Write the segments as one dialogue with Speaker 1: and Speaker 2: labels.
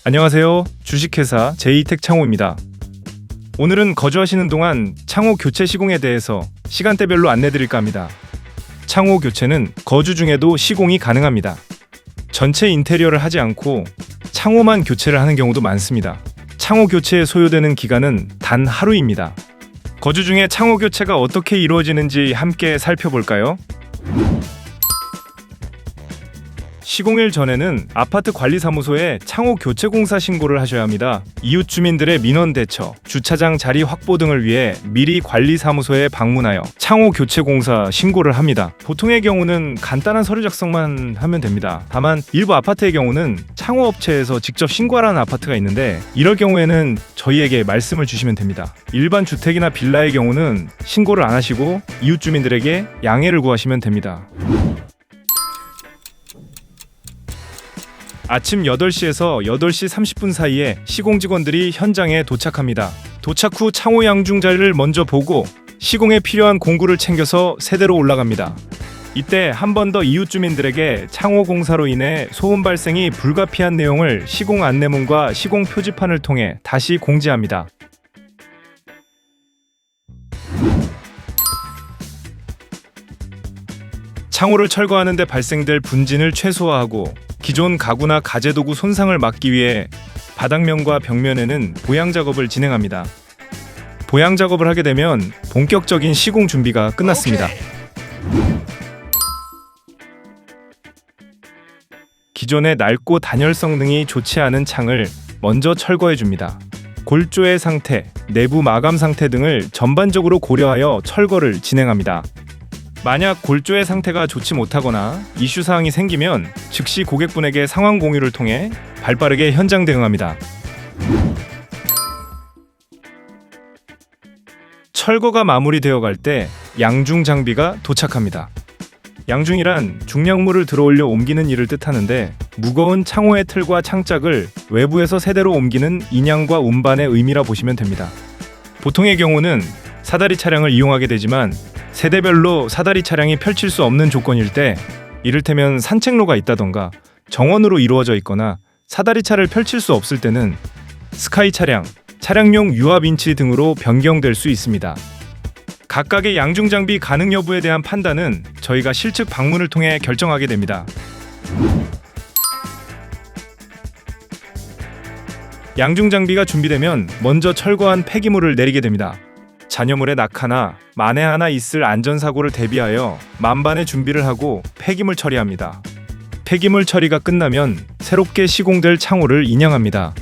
Speaker 1: 안녕하세요. 주식회사 제이텍 창호입니다. 오늘은 거주하시는 동안 창호 교체 시공에 대해서 시간대별로 안내드릴까 합니다. 창호 교체는 거주 중에도 시공이 가능합니다. 전체 인테리어를 하지 않고 창호만 교체를 하는 경우도 많습니다. 창호 교체에 소요되는 기간은 단 하루입니다. 거주 중에 창호 교체가 어떻게 이루어지는지 함께 살펴볼까요? 시공일 전에는 아파트 관리사무소에 창호 교체 공사 신고를 하셔야 합니다. 이웃 주민들의 민원 대처, 주차장 자리 확보 등을 위해 미리 관리사무소에 방문하여 창호 교체 공사 신고를 합니다. 보통의 경우는 간단한 서류 작성만 하면 됩니다. 다만 일부 아파트의 경우는 창호 업체에서 직접 신고하라는 아파트가 있는데 이럴 경우에는 저희에게 말씀을 주시면 됩니다. 일반 주택이나 빌라의 경우는 신고를 안 하시고 이웃 주민들에게 양해를 구하시면 됩니다. 아침 8시에서 8시 30분 사이에 시공 직원들이 현장에 도착합니다. 도착 후 창호 양중자리를 먼저 보고 시공에 필요한 공구를 챙겨서 세대로 올라갑니다. 이때 한 번 더 이웃 주민들에게 창호 공사로 인해 소음 발생이 불가피한 내용을 시공 안내문과 시공 표지판을 통해 다시 공지합니다. 창호를 철거하는 데 발생될 분진을 최소화하고 기존 가구나 가재도구 손상을 막기 위해 바닥면과 벽면에는 보양 작업을 진행합니다. 보양 작업을 하게 되면 본격적인 시공 준비가 끝났습니다. 기존의 낡고 단열성 등이 좋지 않은 창을 먼저 철거해 줍니다. 골조의 상태, 내부 마감 상태 등을 전반적으로 고려하여 철거를 진행합니다. 만약 골조의 상태가 좋지 못하거나 이슈 사항이 생기면 즉시 고객분에게 상황 공유를 통해 발빠르게 현장 대응합니다. 철거가 마무리되어 갈 때 양중 장비가 도착합니다. 양중이란 중량물을 들어올려 옮기는 일을 뜻하는데 무거운 창호의 틀과 창짝을 외부에서 세대로 옮기는 인양과 운반의 의미라 보시면 됩니다. 보통의 경우는 사다리 차량을 이용하게 되지만 세대별로 사다리 차량이 펼칠 수 없는 조건일 때 이를테면 산책로가 있다던가 정원으로 이루어져 있거나 사다리차를 펼칠 수 없을 때는 스카이 차량, 차량용 유압 인치 등으로 변경될 수 있습니다. 각각의 양중 장비 가능 여부에 대한 판단은 저희가 실측 방문을 통해 결정하게 됩니다. 양중 장비가 준비되면 먼저 철거한 폐기물을 내리게 됩니다. 잔여물의 낙하나 만에 하나 있을 안전사고를 대비하여 만반의 준비를 하고 폐기물 처리합니다. 폐기물 처리가 끝나면 새롭게 시공될 창호를 인양합니다.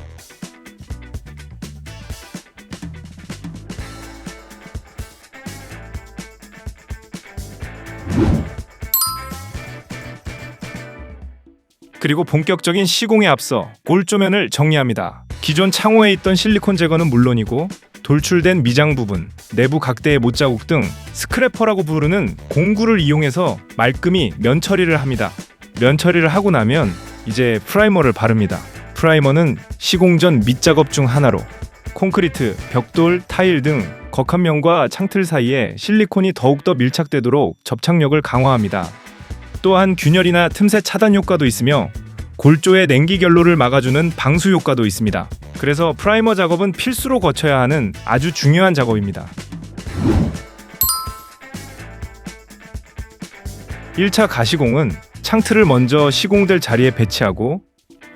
Speaker 1: 그리고 본격적인 시공에 앞서 골조면을 정리합니다. 기존 창호에 있던 실리콘 제거는 물론이고 돌출된 미장 부분, 내부 각대의 못자국 등 스크래퍼라고 부르는 공구를 이용해서 말끔히 면 처리를 합니다. 면 처리를 하고 나면 이제 프라이머를 바릅니다. 프라이머는 시공 전 밑작업 중 하나로 콘크리트, 벽돌, 타일 등 겉한 면과 창틀 사이에 실리콘이 더욱더 밀착되도록 접착력을 강화합니다. 또한 균열이나 틈새 차단 효과도 있으며 골조의 냉기 결로를 막아주는 방수 효과도 있습니다. 그래서 프라이머 작업은 필수로 거쳐야 하는 아주 중요한 작업입니다. 1차 가시공은 창틀을 먼저 시공될 자리에 배치하고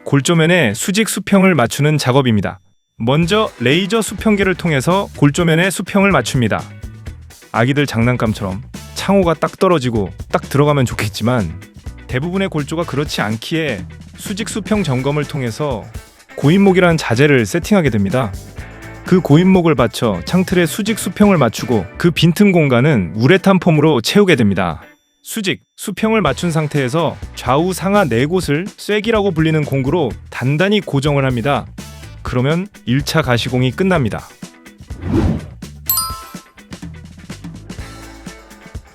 Speaker 1: 골조면에 수직 수평을 맞추는 작업입니다. 먼저 레이저 수평계를 통해서 골조면에 수평을 맞춥니다. 아기들 장난감처럼 창호가 딱 떨어지고 딱 들어가면 좋겠지만 대부분의 골조가 그렇지 않기에 수직 수평 점검을 통해서 고인목이라는 자재를 세팅하게 됩니다. 그 고인목을 받쳐 창틀의 수직 수평을 맞추고 그 빈틈 공간은 우레탄 폼으로 채우게 됩니다. 수직, 수평을 맞춘 상태에서 좌우 상하 4곳을 쐐기라고 불리는 공구로 단단히 고정을 합니다. 그러면 1차 가시공이 끝납니다.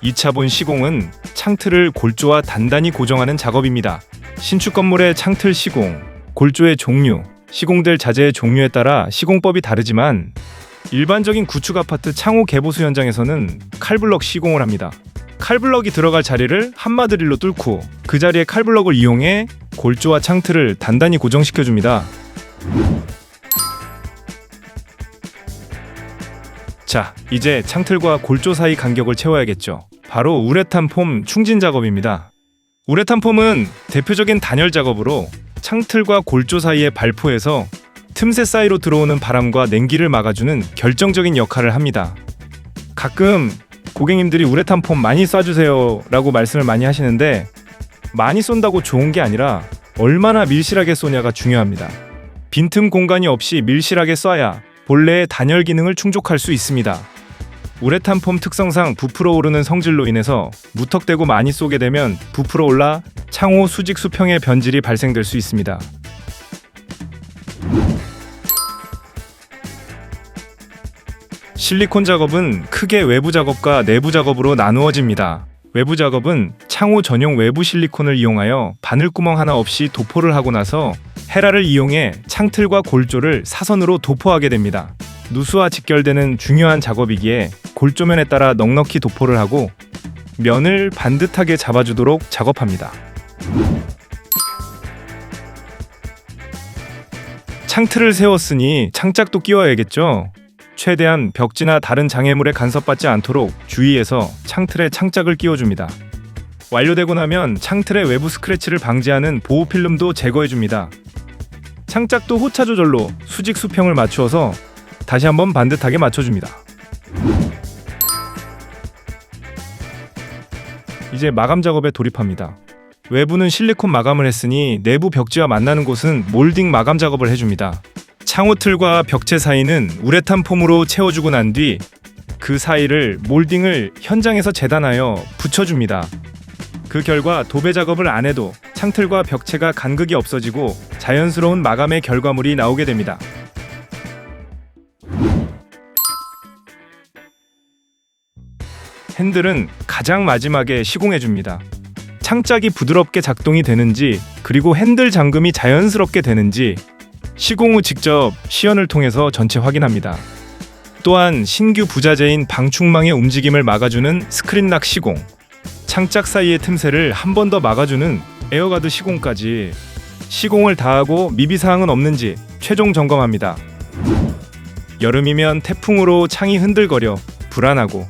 Speaker 1: 2차 본 시공은 창틀을 골조와 단단히 고정하는 작업입니다. 신축 건물의 창틀 시공, 골조의 종류, 시공될 자재의 종류에 따라 시공법이 다르지만 일반적인 구축 아파트 창호 개보수 현장에서는 칼블럭 시공을 합니다. 칼블럭이 들어갈 자리를 한마드릴로 뚫고 그 자리에 칼블럭을 이용해 골조와 창틀을 단단히 고정시켜줍니다. 자, 이제 창틀과 골조 사이 간격을 채워야겠죠. 바로 우레탄 폼 충진 작업입니다. 우레탄 폼은 대표적인 단열 작업으로 창틀과 골조 사이의 발포에서 틈새 사이로 들어오는 바람과 냉기를 막아주는 결정적인 역할을 합니다. 가끔 고객님들이 우레탄 폼 많이 쏴주세요 라고 말씀을 많이 하시는데, 많이 쏜다고 좋은 게 아니라 얼마나 밀실하게 쏘냐가 중요합니다. 빈틈 공간이 없이 밀실하게 쏴야 본래의 단열 기능을 충족할 수 있습니다. 우레탄 폼 특성상 부풀어 오르는 성질로 인해서 무턱대고 많이 쏘게 되면 부풀어 올라 창호 수직 수평의 변질이 발생될 수 있습니다. 실리콘 작업은 크게 외부 작업과 내부 작업으로 나누어집니다. 외부 작업은 창호 전용 외부 실리콘을 이용하여 바늘구멍 하나 없이 도포를 하고 나서 헤라를 이용해 창틀과 골조를 사선으로 도포하게 됩니다. 누수와 직결되는 중요한 작업이기에 골조면에 따라 넉넉히 도포를 하고 면을 반듯하게 잡아주도록 작업합니다. 창틀을 세웠으니 창짝도 끼워야겠죠? 최대한 벽지나 다른 장애물에 간섭받지 않도록 주의해서 창틀에 창짝을 끼워줍니다. 완료되고 나면 창틀의 외부 스크래치를 방지하는 보호 필름도 제거해줍니다. 창짝도 호차 조절로 수직 수평을 맞추어서 다시 한번 반듯하게 맞춰줍니다. 이제 마감 작업에 돌입합니다. 외부는 실리콘 마감을 했으니 내부 벽지와 만나는 곳은 몰딩 마감 작업을 해줍니다. 창호 틀과 벽체 사이는 우레탄 폼으로 채워주고 난 뒤 그 사이를 몰딩을 현장에서 재단하여 붙여줍니다. 그 결과 도배 작업을 안 해도 창틀과 벽체가 간극이 없어지고 자연스러운 마감의 결과물이 나오게 됩니다. 핸들은 가장 마지막에 시공해줍니다. 창짝이 부드럽게 작동이 되는지, 그리고 핸들 잠금이 자연스럽게 되는지 시공 후 직접 시연을 통해서 전체 확인합니다. 또한 신규 부자재인 방충망의 움직임을 막아주는 스크린락 시공, 창짝 사이의 틈새를 한 번 더 막아주는 에어가드 시공까지 시공을 다하고 미비사항은 없는지 최종 점검합니다. 여름이면 태풍으로 창이 흔들거려 불안하고,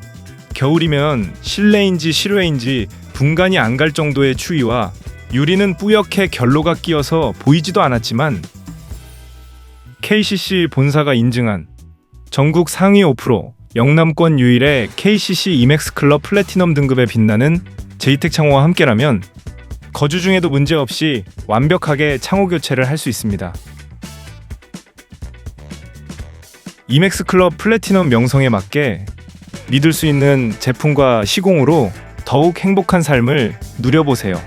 Speaker 1: 겨울이면 실내인지 실외인지 분간이 안 갈 정도의 추위와 유리는 뿌옇게 결로가 끼어서 보이지도 않았지만 KCC 본사가 인증한 전국 상위 5%, 영남권 유일의 KCC 이맥스 클럽 플래티넘 등급에 빛나는 제이텍 창호와 함께라면 거주 중에도 문제없이 완벽하게 창호 교체를 할 수 있습니다. 이맥스 클럽 플래티넘 명성에 맞게 믿을 수 있는 제품과 시공으로 더욱 행복한 삶을 누려보세요.